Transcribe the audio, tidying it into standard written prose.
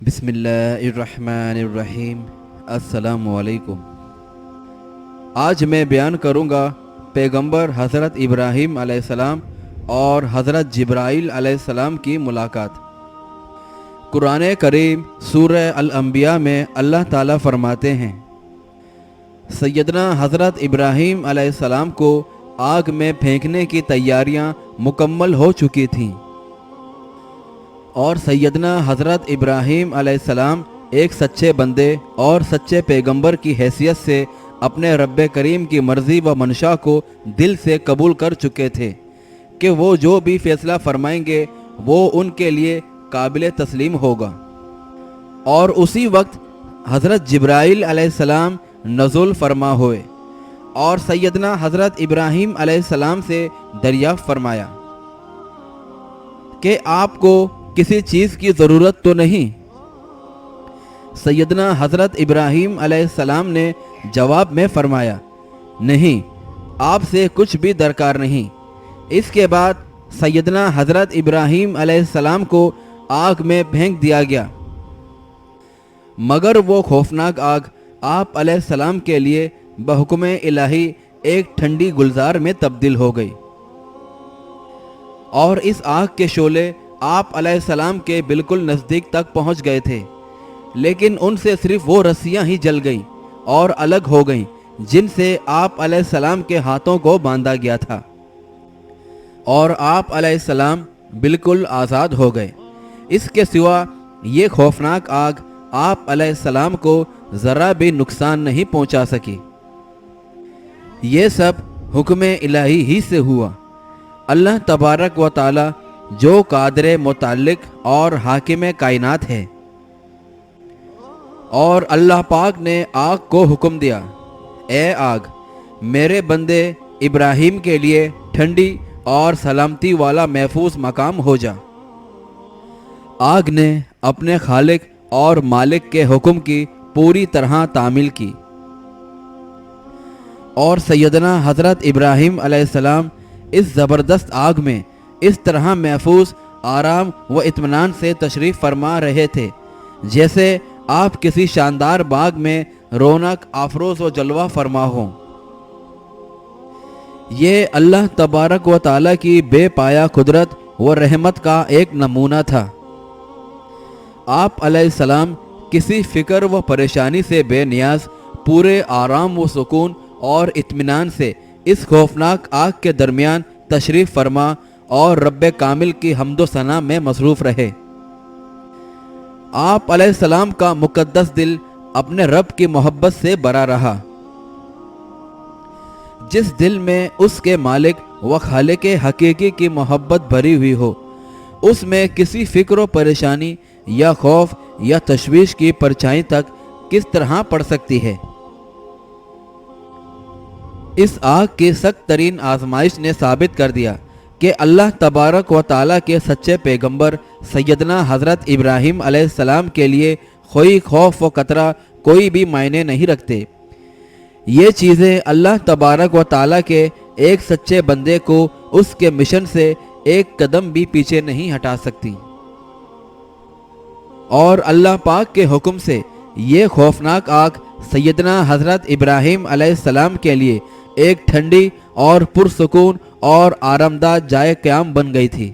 بسم اللہ الرحمن الرحیم۔ السلام علیکم۔ آج میں بیان کروں گا پیغمبر حضرت ابراہیم علیہ السلام اور حضرت جبرائیل علیہ السلام کی ملاقات۔ قرآن کریم سورہ الانبیاء میں اللہ تعالیٰ فرماتے ہیں، سیدنا حضرت ابراہیم علیہ السلام کو آگ میں پھینکنے کی تیاریاں مکمل ہو چکی تھیں، اور سیدنا حضرت ابراہیم علیہ السلام ایک سچے بندے اور سچے پیغمبر کی حیثیت سے اپنے رب کریم کی مرضی و منشا کو دل سے قبول کر چکے تھے کہ وہ جو بھی فیصلہ فرمائیں گے وہ ان کے لیے قابل تسلیم ہوگا۔ اور اسی وقت حضرت جبرائیل علیہ السلام نزول فرما ہوئے اور سیدنا حضرت ابراہیم علیہ السلام سے دریافت فرمایا کہ آپ کو کسی چیز کی ضرورت تو نہیں؟ سیدنا حضرت ابراہیم علیہ السلام نے جواب میں فرمایا، نہیں، آپ سے کچھ بھی درکار نہیں۔ اس کے بعد سیدنا حضرت ابراہیم علیہ السلام کو آگ میں پھینک دیا گیا، مگر وہ خوفناک آگ آپ علیہ السلام کے لیے بحکم الہی ایک ٹھنڈی گلزار میں تبدیل ہو گئی، اور اس آگ کے شعلے آپ علیہ السلام کے بالکل نزدیک تک پہنچ گئے تھے، لیکن ان سے صرف وہ رسیاں ہی جل گئیں اور الگ ہو گئیں جن سے آپ علیہ السلام کے ہاتھوں کو باندھا گیا تھا، اور آپ علیہ السلام بالکل آزاد ہو گئے۔ اس کے سوا یہ خوفناک آگ آپ علیہ السلام کو ذرا بھی نقصان نہیں پہنچا سکی۔ یہ سب حکم الہی ہی سے ہوا۔ اللہ تبارک و تعالی جو قادر متعلق اور حاکم کائنات ہے، اور اللہ پاک نے آگ کو حکم دیا، اے آگ میرے بندے ابراہیم کے لیے ٹھنڈی اور سلامتی والا محفوظ مقام ہو جا۔ آگ نے اپنے خالق اور مالک کے حکم کی پوری طرح تعمیل کی، اور سیدنا حضرت ابراہیم علیہ السلام اس زبردست آگ میں اس طرح محفوظ، آرام و اطمینان سے تشریف فرما رہے تھے جیسے آپ کسی شاندار باغ میں رونق افروز و جلوہ فرما ہوں۔ یہ اللہ تبارک و تعالیٰ کی بے پایہ قدرت و رحمت کا ایک نمونہ تھا۔ آپ علیہ السلام کسی فکر و پریشانی سے بے نیاز، پورے آرام و سکون اور اطمینان سے اس خوفناک آگ کے درمیان تشریف فرما اور رب کامل کی حمد و ثنا میں مصروف رہے۔ آپ علیہ السلام کا مقدس دل اپنے رب کی محبت سے بھرا رہا۔ جس دل میں اس کے مالک و خالق حقیقی کی محبت بھری ہوئی ہو، اس میں کسی فکر و پریشانی یا خوف یا تشویش کی پرچھائی تک کس طرح پڑ سکتی ہے؟ اس آگ کی سخت ترین آزمائش نے ثابت کر دیا کہ اللہ تبارک و تعالیٰ کے سچے پیغمبر سیدنا حضرت ابراہیم علیہ السلام کے لیے کوئی خوف و خطرہ کوئی بھی معنی نہیں رکھتے۔ یہ چیزیں اللہ تبارک و تعالیٰ کے ایک سچے بندے کو اس کے مشن سے ایک قدم بھی پیچھے نہیں ہٹا سکتی، اور اللہ پاک کے حکم سے یہ خوفناک آگ سیدنا حضرت ابراہیم علیہ السلام کے لیے ایک ٹھنڈی اور پرسکون اور آرامدہ جائے قیام بن گئی تھی۔